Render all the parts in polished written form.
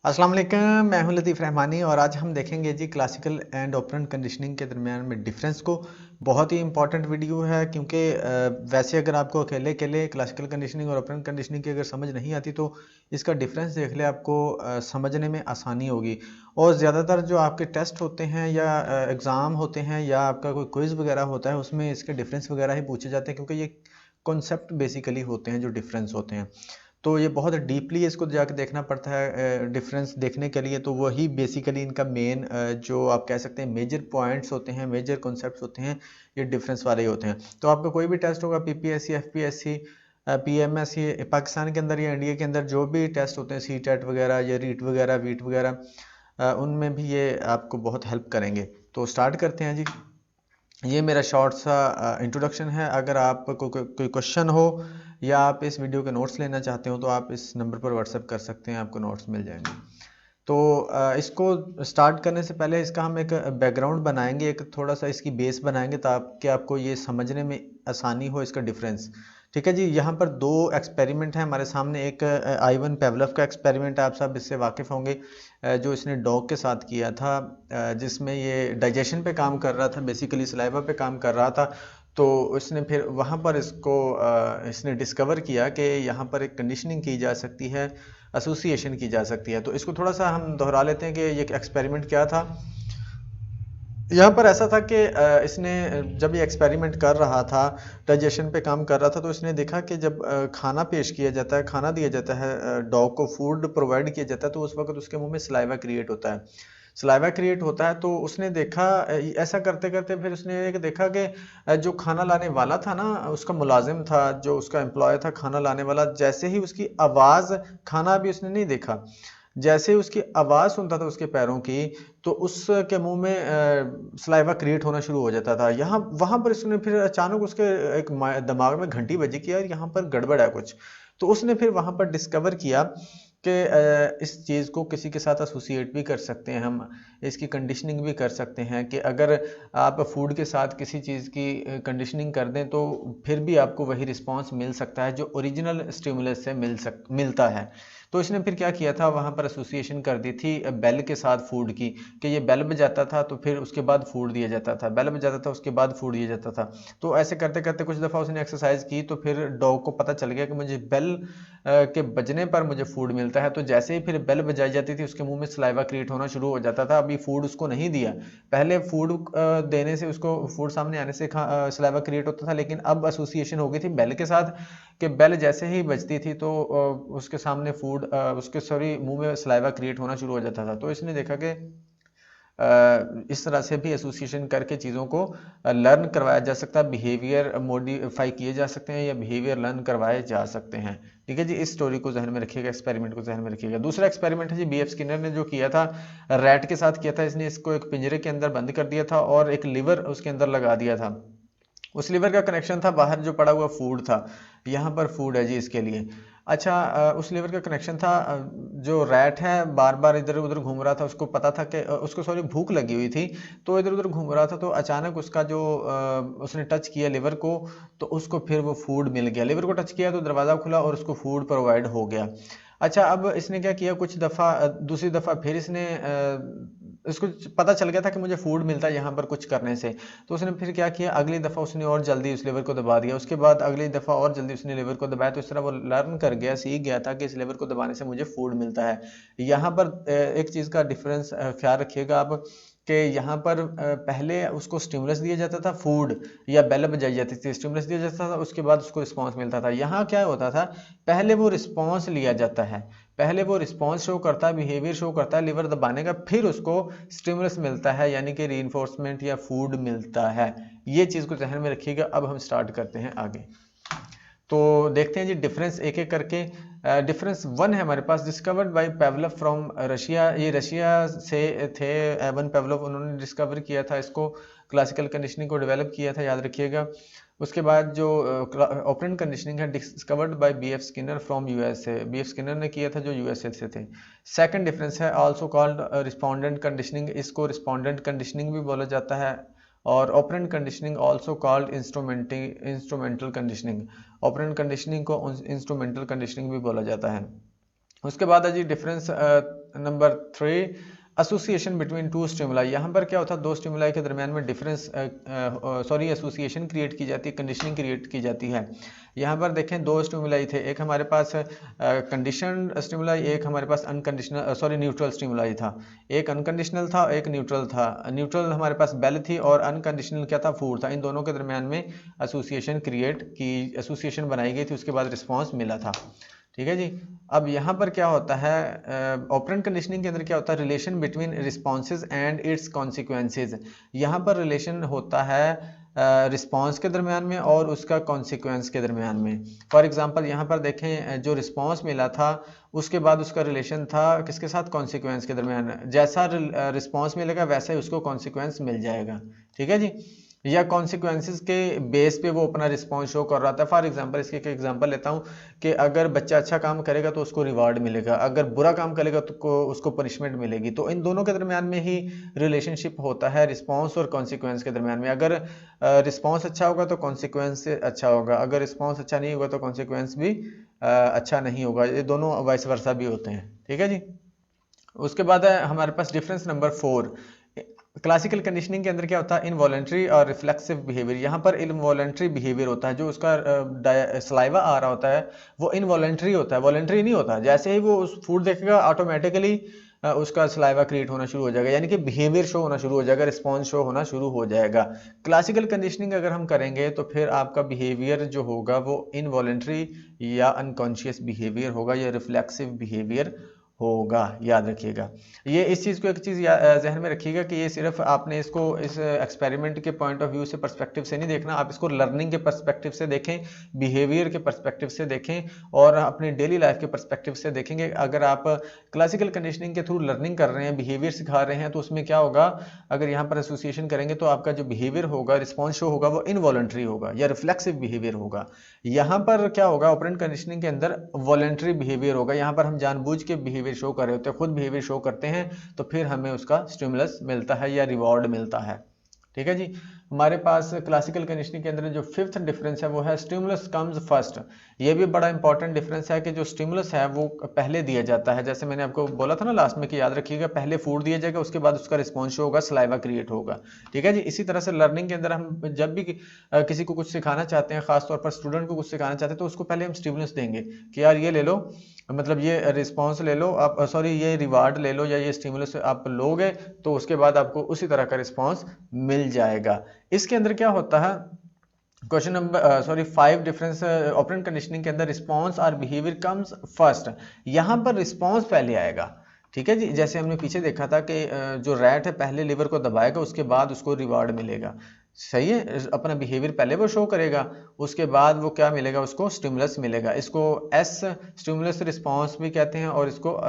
अस्सलाम वालेकुम, मैं हूं लतीफ़ रहमानी और आज हम देखेंगे जी क्लासिकल एंड ऑपरेंट कंडीशनिंग के दरमियान में डिफरेंस को। बहुत ही इंपॉर्टेंट वीडियो है क्योंकि वैसे अगर आपको अकेले अकेले क्लासिकल कंडीशनिंग और ऑपरेंट कंडीशनिंग की अगर समझ नहीं आती तो इसका डिफरेंस देख ले आपको समझने में आसानी होगी। और ज़्यादातर जो आपके टेस्ट होते हैं या एग्ज़ाम होते हैं या आपका कोई क्विज़ वगैरह होता है उसमें इसके डिफरेंस वगैरह ही पूछे जाते हैं क्योंकि ये कॉन्सेप्ट बेसिकली होते हैं जो डिफरेंस होते हैं। तो ये बहुत डीपली इसको जाके देखना पड़ता है डिफरेंस देखने के लिए। तो वही बेसिकली इनका मेन जो आप कह सकते हैं मेजर पॉइंट्स होते हैं, मेजर कॉन्सेप्ट्स होते हैं, ये डिफरेंस वाले ही होते हैं। तो आपका कोई भी टेस्ट होगा, पीपीएससी, एफपीएससी, पीएमएससी, पाकिस्तान के अंदर या इंडिया के अंदर जो भी टेस्ट होते हैं, सी टेट वगैरह या रीट वगैरह, वीट वगैरह, उनमें भी ये आपको बहुत हेल्प करेंगे। तो स्टार्ट करते हैं जी। ये मेरा शॉर्ट सा इंट्रोडक्शन है। अगर आपको कोई क्वेश्चन हो या आप इस वीडियो के नोट्स लेना चाहते हो तो आप इस नंबर पर व्हाट्सएप कर सकते हैं, आपको नोट्स मिल जाएंगे। तो इसको स्टार्ट करने से पहले इसका हम एक बैकग्राउंड बनाएंगे, एक थोड़ा सा इसकी बेस बनाएंगे ताकि आपको ये समझने में आसानी हो इसका डिफरेंस। ठीक है जी। यहाँ पर दो एक्सपेरिमेंट हैं हमारे सामने। एक आइवन पेवलव का एक्सपेरिमेंट है, आप सब इससे वाकिफ़ होंगे, जो इसने डॉग के साथ किया था, जिसमें ये डाइजेशन पे काम कर रहा था, बेसिकली सलाइवा पे काम कर रहा था। तो इसने फिर वहाँ पर इसने डिस्कवर किया कि यहाँ पर एक कंडीशनिंग की जा सकती है, एसोसिएशन की जा सकती है। तो इसको थोड़ा सा हम दोहरा लेते हैं कि ये एक्सपेरिमेंट क्या था। यहाँ पर ऐसा था कि इसने जब ये एक्सपेरिमेंट कर रहा था, डाइजेशन पे काम कर रहा था, तो इसने देखा कि जब खाना पेश किया जाता है, खाना दिया जाता है, डॉग को फूड प्रोवाइड किया जाता है, तो उस वक्त उसके मुंह में सलाइवा क्रिएट होता है। सलाइवा क्रिएट होता है तो उसने देखा, ऐसा करते करते फिर उसने एक देखा कि जो खाना लाने वाला था ना, उसका मुलाजिम था, जो उसका एम्प्लॉय था खाना लाने वाला, जैसे ही उसकी आवाज़, खाना भी उसने नहीं देखा, जैसे ही उसकी आवाज़ सुनता था उसके पैरों की, तो उसके मुंह में सलाइवा क्रिएट होना शुरू हो जाता था। यहाँ वहाँ पर इसने फिर अचानक उसके एक दिमाग में घंटी बजी कि यार यहाँ पर गड़बड़ है कुछ। तो उसने फिर वहाँ पर डिस्कवर किया कि इस चीज़ को किसी के साथ एसोसिएट भी कर सकते हैं हम, इसकी कंडीशनिंग भी कर सकते हैं कि अगर आप फूड के साथ किसी चीज़ की कंडीशनिंग कर दें तो फिर भी आपको वही रिस्पॉन्स मिल सकता है जो ओरिजिनल स्टिमुलस से मिलता है। तो इसने फिर क्या किया था, वहाँ पर एसोसिएशन कर दी थी बेल के साथ फूड की, कि ये बेल बजाता था तो फिर उसके बाद फूड दिया जाता था, बेल बजाता था उसके बाद फूड दिया जाता था। तो ऐसे करते करते कुछ दफ़ा उसने एक्सरसाइज की तो फिर डॉग को पता चल गया कि मुझे बेल के बजने पर मुझे फूड मिलता है। तो जैसे ही फिर बेल बजाई जाती थी उसके मुंह में सलाइवा क्रिएट होना शुरू हो जाता था। अभी फूड उसको नहीं दिया, पहले फूड देने से, उसको फूड सामने आने से सलाइवा क्रिएट होता था, लेकिन अब एसोसिएशन हो गई थी बेल के साथ कि बेल जैसे ही बजती थी तो उसके सामने फूड, उसके सॉरी मुंह में सलाइवा क्रिएट होना शुरू हो जाता था। तो इसने देखा कि इस तरह से भी एसोसिएशन करके चीज़ों को लर्न करवाया जा सकता है, बिहेवियर मॉडिफाई किए जा सकते हैं या बिहेवियर लर्न करवाए जा सकते हैं। ठीक है जी। इस स्टोरी को जहन में रखिएगा, एक्सपेरिमेंट को जहन में रखिएगा। दूसरा एक्सपेरिमेंट है जी, बीएफ स्किनर ने जो किया था, रैट के साथ किया था। इसने इसको एक पिंजरे के अंदर बंद कर दिया था और एक लीवर उसके अंदर लगा दिया था। उस लीवर का कनेक्शन था, बाहर जो पड़ा हुआ फूड था, यहाँ पर फूड है जी इसके लिए। अच्छा, उस लीवर का कनेक्शन था। जो रैट है बार बार इधर उधर घूम रहा था, उसको पता था कि उसको सॉरी भूख लगी हुई थी, तो इधर उधर घूम रहा था। तो अचानक उसका जो उसने टच किया लीवर को, तो उसको फिर वो फूड मिल गया। लीवर को टच किया तो दरवाज़ा खुला और उसको फूड प्रोवाइड हो गया। अच्छा, अब इसने क्या किया, कुछ दफ़ा दूसरी दफ़ा फिर इसने इसको पता चल गया था कि मुझे फूड मिलता है यहाँ पर कुछ करने से। तो उसने फिर क्या किया, अगली दफ़ा उसने और जल्दी उस लीवर को दबा दिया। उसके बाद अगली दफ़ा और जल्दी उसने लीवर को दबाया। तो इस तरह वो लर्न कर गया, सीख गया था कि इस लीवर को दबाने से मुझे फूड मिलता है। यहाँ पर एक चीज़ का डिफरेंस ख्याल रखिएगा आप, कि यहाँ पर पहले उसको स्टिमुलस दिया जाता था, फूड या बेल बजाई जाती थी, स्टिमुलस दिया जाता था, उसके बाद उसको रिस्पॉन्स मिलता था। यहाँ क्या होता था, पहले वो रिस्पॉन्स लिया जाता है, पहले वो रिस्पॉन्स शो करता है, बिहेवियर शो करता है लीवर दबाने का, फिर उसको स्टिमुलस मिलता है यानी कि रीइंफोर्समेंट या फूड मिलता है। ये चीज़ को ध्यान में रखिएगा। अब हम स्टार्ट करते हैं आगे। तो देखते हैं जी डिफरेंस एक एक करके। डिफरेंस वन है हमारे पास, discovered by Pavlov from Russia. ये रशिया से थे एवन पेवलव, उन्होंने डिस्कवर किया था इसको, क्लासिकल कंडीशनिंग को डेवलप किया था, याद रखिएगा। उसके बाद जो ऑपरेंट कंडीशनिंग है, discovered by BF Skinner from USA, BF Skinner ने किया था जो यूएसए से थे। सेकंड डिफरेंस है आल्सो कॉल्ड रिस्पोंडेंट कंडीशनिंग, इसको रिस्पोंडेंट कंडीशनिंग भी बोला जाता है। और operant conditioning also called instrumental conditioning, operant conditioning को इंस्ट्रूमेंटल कंडीशनिंग भी बोला जाता है। उसके बाद है जी difference number 3, association between two stimuli. यहाँ पर क्या होता है, दो स्टिमुलाई के दरमियान में डिफरेंस एसोसिएशन क्रिएट की जाती है, कंडीशनिंग क्रिएट की जाती है। यहाँ पर देखें दो स्टिमुलाई थे, एक हमारे पास कंडीशनड स्टिमुलाई, एक हमारे पास न्यूट्रल स्टिमुलाई था। एक अनकंडीशनल था, एक न्यूट्रल था। न्यूट्रल हमारे पास बेल थी और अनकंडीशनल क्या था, फूड था। इन दोनों के दरमियान में एसोसिएशन बनाई गई थी, उसके बाद रिस्पॉन्स मिला था। ठीक है जी। अब यहाँ पर क्या होता है, ऑपरेंट कंडीशनिंग के अंदर क्या होता है, relation between responses and it's consequences. यहाँ पर रिलेशन होता है रिस्पॉन्स के दरमियान में और उसका कॉन्सिक्वेंस के दरमियान में। फॉर एग्जांपल यहाँ पर देखें, जो रिस्पॉन्स मिला था उसके बाद उसका रिलेशन था किसके साथ, कॉन्सिक्वेंस के दरमियान। जैसा रिस्पॉन्स मिलेगा वैसा ही उसको कॉन्सिक्वेंस मिल जाएगा। ठीक है जी। या कॉन्सिक्वेंसेस के बेस पे वो अपना रिस्पॉन्स शो कर रहा था। फॉर एग्जांपल इसके एक एग्जांपल लेता हूँ कि अगर बच्चा अच्छा काम करेगा तो उसको रिवार्ड मिलेगा, अगर बुरा काम करेगा तो उसको पनिशमेंट मिलेगी। तो इन दोनों के दरमियान में ही रिलेशनशिप होता है, रिस्पॉन्स और कॉन्सिक्वेंस के दरमियान में। अगर रिस्पॉन्स अच्छा होगा तो कॉन्सिक्वेंस अच्छा होगा, अगर रिस्पॉन्स अच्छा नहीं होगा तो कॉन्सिक्वेंस भी अच्छा नहीं होगा। ये दोनों वाइस वर्सा भी होते हैं। ठीक है जी। उसके बाद है हमारे पास डिफरेंस नंबर 4। क्लासिकल कंडीशनिंग के अंदर क्या होता है, इनवॉलेंट्री और रिफ्लेक्सिव बिहेवियर। यहाँ पर इनवॉलेंट्री बिहेवियर होता है, जो उसका सलाइवा आ रहा होता है वो इनवॉलेंट्री होता है, वॉलेंट्री नहीं होता। जैसे ही वो उस फूड देखेगा ऑटोमेटिकली उसका सलाइवा क्रिएट होना शुरू हो जाएगा, यानी कि बिहेवियर शो होना शुरू हो जाएगा, रिस्पॉन्स शो होना शुरू हो जाएगा। क्लासिकल कंडीशनिंग अगर हम करेंगे तो फिर आपका बिहेवियर जो होगा वो इनवॉलेंट्री या अनकॉन्शियस बिहेवियर होगा या रिफ्लेक्सिव बिहेवियर होगा। याद रखिएगा ये, इस चीज़ को एक चीज़ जहन में रखिएगा कि ये सिर्फ आपने इसको इस एक्सपेरिमेंट के पॉइंट ऑफ व्यू से, पर्सपेक्टिव से नहीं देखना, आप इसको लर्निंग के पर्सपेक्टिव से देखें, बिहेवियर के पर्सपेक्टिव से देखें और अपनी डेली लाइफ के पर्सपेक्टिव से देखेंगे। अगर आप क्लासिकल कंडीशनिंग के थ्रू लर्निंग कर रहे हैं, बिहेवियर सिखा रहे हैं, तो उसमें क्या होगा, अगर यहाँ पर एसोसिएशन करेंगे तो आपका जो बिहेवियर होगा, रिस्पॉन्स शो होगा, वो इनवॉलंटरी होगा या रिफ्लेक्सिव बिहेवियर होगा। यहाँ पर क्या होगा, ऑपरेंट कंडीशनिंग के अंदर वॉलंटरी बिहेवियर होगा। यहाँ पर हम जानबूझ के बिहेवियर शो कर रहे होते हैं, खुद बिहेवियर शो करते हैं, तो फिर हमें उसका स्टिमुलस मिलता है या रिवॉर्ड मिलता है। ठीक है जी। हमारे पास क्लासिकल कंडीशनिंग के अंदर जो फिफ्थ डिफरेंस है वो है स्टिमुलस कम्स फर्स्ट। ये भी बड़ा इंपॉर्टेंट डिफरेंस है कि जो स्टिमुलस है वो पहले दिया जाता है। जैसे मैंने आपको बोला था ना लास्ट में कि याद रखिएगा, पहले फूड दिया जाएगा, उसके बाद उसका रिस्पॉन्स शो होगा, सलाइवा क्रिएट होगा। ठीक है जी। इसी तरह से लर्निंग के अंदर हम जब भी किसी को कुछ सिखाना चाहते हैं, खासतौर पर स्टूडेंट को कुछ सिखाना चाहते हैं, तो उसको पहले हम स्टिमुलस देंगे कि यार ये ले लो, मतलब ये रिस्पॉन्स ले लो आप, ये रिवार्ड ले लो या ये स्टिमुलस आप लोगे, तो उसके बाद आपको उसी तरह का रिस्पॉन्स मिल जाएगा। इसके अंदर क्या होता है, question number 5 difference operand conditioning के अंदर रिस्पॉन्स और बिहेवियर कम्स फर्स्ट। यहाँ पर रिस्पॉन्स पहले आएगा। ठीक है जी। जैसे हमने पीछे देखा था कि जो रैट है पहले लीवर को दबाएगा, उसके बाद उसको रिवार्ड मिलेगा। सही है, अपना बिहेवियर पहले वो शो करेगा, उसके बाद वो क्या मिलेगा, उसको स्टिमुलस मिलेगा। इसको एस स्टिमुलस रिस्पॉन्स भी कहते हैं और इसको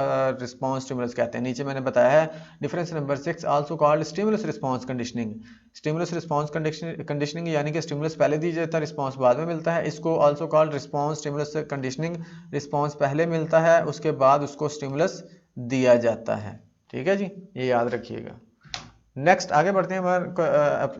रिस्पॉन्स स्टिमुलस कहते हैं। नीचे मैंने बताया है difference number 6 also called stimulus response conditioning. Stimulus response conditioning यानी कि स्टिमुलस पहले दी जाता है, रिस्पॉन्स बाद में मिलता है। इसको also called response stimulus conditioning, response पहले मिलता है, उसके बाद उसको स्टिमुलस दिया जाता है। ठीक है जी, ये याद रखिएगा। नेक्स्ट आगे बढ़ते हैं।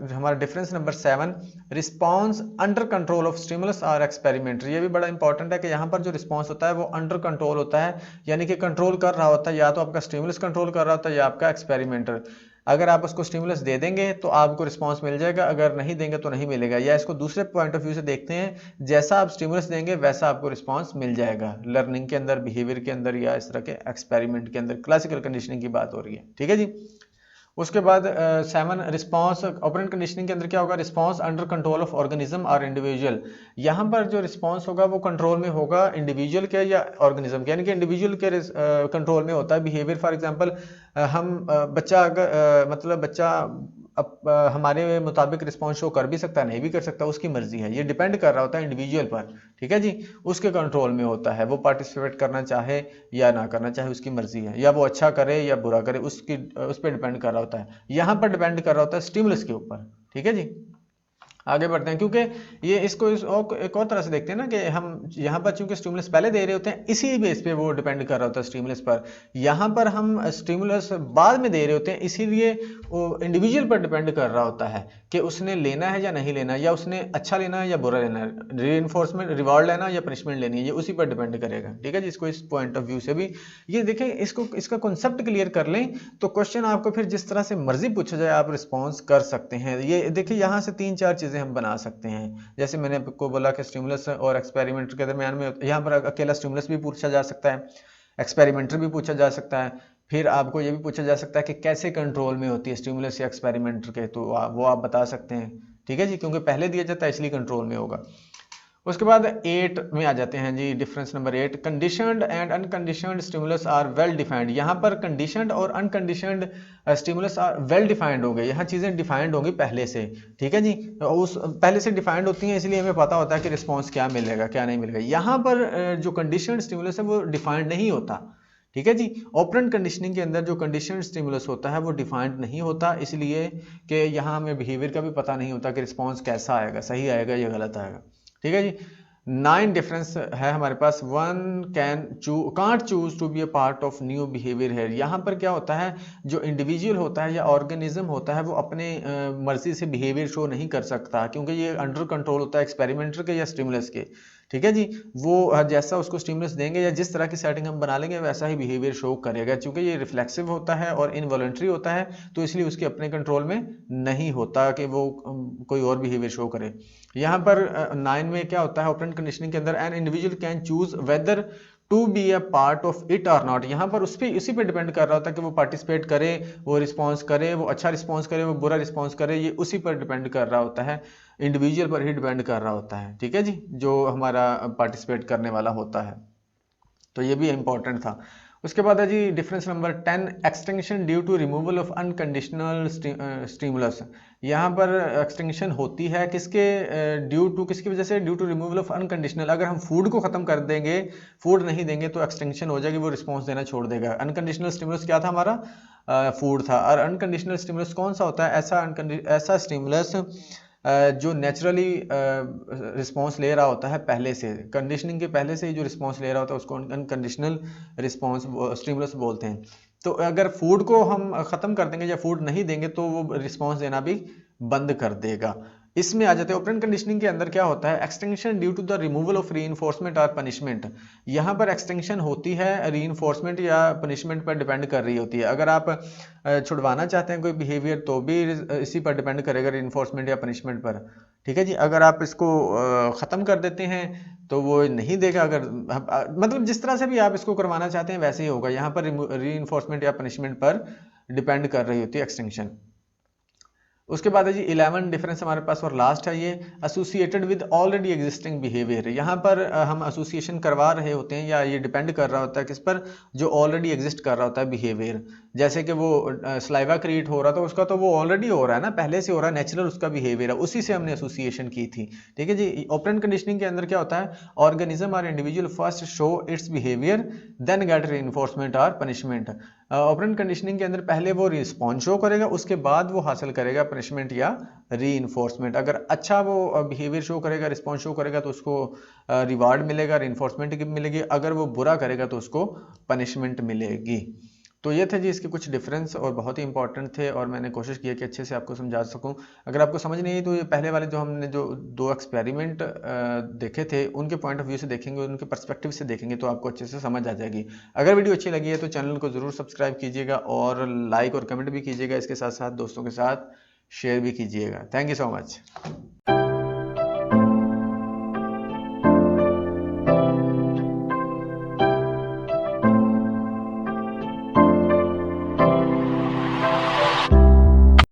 हमारा difference number 7 response under control of stimulus और एक्सपेरिमेंटरी। ये भी बड़ा इंपॉर्टेंट है कि यहाँ पर जो रिस्पॉन्स होता है वो अंडर कंट्रोल होता है, यानी कि कंट्रोल कर रहा होता है, या तो आपका स्टिमुलस कंट्रोल कर रहा होता है या आपका एक्सपेरिमेंटर। अगर आप उसको स्टिमुलस दे देंगे तो आपको रिस्पॉन्स मिल जाएगा, अगर नहीं देंगे तो नहीं मिलेगा। या इसको दूसरे पॉइंट ऑफ व्यू से देखते हैं, जैसा आप स्टिमुलस देंगे वैसा आपको रिस्पॉन्स मिल जाएगा, लर्निंग के अंदर, बिहेवियर के अंदर या इस तरह के एक्सपेरिमेंट के अंदर। क्लासिकल कंडीशनिंग की बात हो रही है। ठीक है जी। उसके बाद 7 रिस्पॉन्स ऑपरेंट कंडीशनिंग के अंदर क्या होगा, response under control of organism और इंडिविजुअल। यहाँ पर जो रिस्पॉन्स होगा वो कंट्रोल में होगा इंडिविजुअल के या ऑर्गेनिज्म के, यानी कि इंडिविजुअल के कंट्रोल में होता है बिहेवियर। फॉर एग्जांपल हम बच्चा अगर मतलब बच्चा हमारे मुताबिक रिस्पॉन्स शो कर भी सकता है, नहीं भी कर सकता, उसकी मर्जी है। ये डिपेंड कर रहा होता है इंडिविजुअल पर। ठीक है जी। उसके कंट्रोल में होता है, वो पार्टिसिपेट करना चाहे या ना करना चाहे उसकी मर्जी है, या वो अच्छा करे या बुरा करे उस पर डिपेंड कर रहा होता है। यहाँ पर डिपेंड कर रहा होता है स्टिमुलस के ऊपर। ठीक है जी। आगे बढ़ते हैं, क्योंकि ये इसको एक और तरह से देखते हैं ना कि हम यहाँ पर चूंकि स्टिमुलस पहले दे रहे होते हैं, इसी बेस पे वो डिपेंड कर रहा होता है स्टिमुलस पर। यहाँ पर हम स्टिमुलस बाद में दे रहे होते हैं, इसीलिए वो इंडिविजुअल पर डिपेंड कर रहा होता है कि उसने लेना है या नहीं लेना, या उसने अच्छा लेना है या बुरा लेना है, रीइंफोर्समेंट रिवॉर्ड लेना या पनिशमेंट लेनी है, ये उसी पर डिपेंड करेगा। ठीक है जी, इसको इस पॉइंट ऑफ व्यू से भी ये देखें, इसका कॉन्सेप्ट क्लियर कर लें तो क्वेश्चन आपको फिर जिस तरह से मर्जी पूछा जाए आप रिस्पॉन्स कर सकते हैं। ये देखिए यहाँ से 3-4 चीजें हम बना सकते हैं। जैसे मैंने आपको बोला कि स्टिमुलस और एक्सपेरिमेंटर के दरमियान में, यहाँ पर अकेला स्टिमुलस भी पूछा जा सकता है, एक्सपेरिमेंटर भी पूछा जा सकता है, फिर आपको ये भी पूछा जा सकता है कि कैसे कंट्रोल में होती है स्टिमुलस या एक्सपेरिमेंटर के, तो वो आप बता सकते हैं। ठीक है जी, क्योंकि पहले दिया जाता है इसलिए कंट्रोल में होगा। उसके बाद 8 में आ जाते हैं जी, difference number 8, conditioned and unconditioned stimulus are well defined. यहाँ पर कंडीशनड और unconditioned stimulus are well defined हो गए, यहाँ चीजें डिफाइंड होंगी पहले से। ठीक है जी, उस पहले से डिफाइंड होती हैं, इसलिए हमें पता होता है कि रिस्पॉन्स क्या मिलेगा क्या नहीं मिलेगा। यहाँ पर जो कंडीशनड स्टिमुलस है वो डिफाइंड नहीं होता। ठीक है जी, ऑपरेंट कंडीशनिंग के अंदर जो कंडीशनड स्टिमुलस होता है वो डिफाइंड नहीं होता, इसलिए कि यहाँ हमें बिहेवियर का भी पता नहीं होता कि रिस्पॉन्स कैसा आएगा, सही आएगा या गलत आएगा। ठीक है जी, 9 डिफरेंस है हमारे पास। 1 can't choose to be a part of new behaviour है। यहाँ पर क्या होता है, जो इंडिविजुअल होता है या ऑर्गेनिज्म होता है वो अपने मर्जी से बिहेवियर शो नहीं कर सकता, क्योंकि ये अंडर कंट्रोल होता है एक्सपेरिमेंटर के या स्टिमुलस के। ठीक है जी, वो जैसा उसको स्टिमुलस देंगे या जिस तरह की सेटिंग हम बना लेंगे वैसा ही बिहेवियर शो करेगा। क्योंकि ये रिफ्लेक्सिव होता है और इनवॉलंटरी होता है, तो इसलिए उसके अपने कंट्रोल में नहीं होता कि वो कोई और बिहेवियर शो करे। यहाँ पर 9 में क्या होता है, ऑपरेंट कंडीशनिंग के अंदर an individual can choose whether to be a part of it और नॉट। यहाँ पर उसी पे डिपेंड कर रहा होता है कि वो पार्टिसिपेट करे, वो रिस्पॉन्स करे, वो अच्छा रिस्पॉन्स करे, वो बुरा रिस्पॉन्स करे, ये उसी पर डिपेंड कर रहा होता है, इंडिविजुअल पर ही डिपेंड कर रहा होता है। ठीक है जी, जो हमारा पार्टिसिपेट करने वाला होता है, तो ये भी इंपॉर्टेंट था। उसके बाद है जी difference number 10, extinction due to removal of unconditional stimulus. यहाँ पर एक्सटिंक्शन होती है किसके ड्यू टू, किसकी वजह से, due to removal of unconditional. अगर हम फूड को खत्म कर देंगे, फूड नहीं देंगे तो एक्सटिंक्शन हो जाएगी, वो रिस्पॉन्स देना छोड़ देगा। अनकंडीशनल स्टिमुलस क्या था हमारा, फूड था। और अनकंडीशनल स्टिमुलस कौन सा होता है, ऐसा स्टिमुलस जो नेचुरली रिस्पॉन्स ले रहा होता है पहले से, कंडीशनिंग के पहले से ही जो रिस्पॉन्स ले रहा होता है उसको अनकंडीशनल रिस्पॉन्स स्टिमुलस बोलते हैं। तो अगर फूड को हम खत्म कर देंगे या फूड नहीं देंगे तो वो रिस्पॉन्स देना भी बंद कर देगा। इसमें आ जाते हैं ऑपरेंट कंडीशनिंग के अंदर क्या होता है, extinction due to the removal of reinforcement और पनिशमेंट। यहाँ पर एक्सटिंक्शन होती है रीइंफोर्समेंट या पनिशमेंट पर डिपेंड कर रही होती है। अगर आप छुड़वाना चाहते हैं कोई बिहेवियर तो भी इसी पर डिपेंड करेगा, रीइंफोर्समेंट या पनिशमेंट पर। ठीक है जी, अगर आप इसको ख़त्म कर देते हैं तो वो नहीं देगा। अगर मतलब जिस तरह से भी आप इसको करवाना चाहते हैं वैसे ही होगा, यहाँ पर रीइंफोर्समेंट या पनिशमेंट पर डिपेंड कर रही होती है एक्सटिंक्शन। उसके बाद है जी 11 डिफरेंस हमारे पास और लास्ट है ये, associated with already existing behaviour. यहाँ पर हम एसोसिएशन करवा रहे होते हैं या ये डिपेंड कर रहा होता है किस पर, जो ऑलरेडी एग्जिस्ट कर रहा होता है बिहेवियर। जैसे कि वो स्लाइवा क्रिएट हो रहा था, उसका तो वो ऑलरेडी हो रहा है ना, पहले से हो रहा है, नेचुरल उसका बिहेवियर है, उसी से हमने एसोसिएशन की थी। ठीक है जी, ऑपरेंट कंडीशनिंग के अंदर क्या होता है, ऑर्गेनिज्म और individual first show its behaviour then get reinforcement और पनिशमेंट। ऑपरेंट कंडीशनिंग के अंदर पहले वो रिस्पॉन्स शो करेगा, उसके बाद वो हासिल करेगा पनिशमेंट या रीइंफोर्समेंट। अगर अच्छा वो बिहेवियर शो करेगा, रिस्पॉन्स शो करेगा तो उसको रिवार्ड मिलेगा, रीइंफोर्समेंट मिलेगी। अगर वो बुरा करेगा तो उसको पनिशमेंट मिलेगी। तो ये थे जी इसके कुछ डिफरेंस और बहुत ही इंपॉर्टेंट थे, और मैंने कोशिश की है कि अच्छे से आपको समझा सकूं। अगर आपको समझ नहीं आई तो ये पहले वाले जो हमने जो 2 एक्सपेरिमेंट देखे थे उनके पॉइंट ऑफ व्यू से देखेंगे, उनके पर्सपेक्टिव से देखेंगे तो आपको अच्छे से समझ आ जाएगी। अगर वीडियो अच्छी लगी है तो चैनल को ज़रूर सब्सक्राइब कीजिएगा और लाइक और कमेंट भी कीजिएगा, इसके साथ साथ दोस्तों के साथ शेयर भी कीजिएगा। Thank you so much.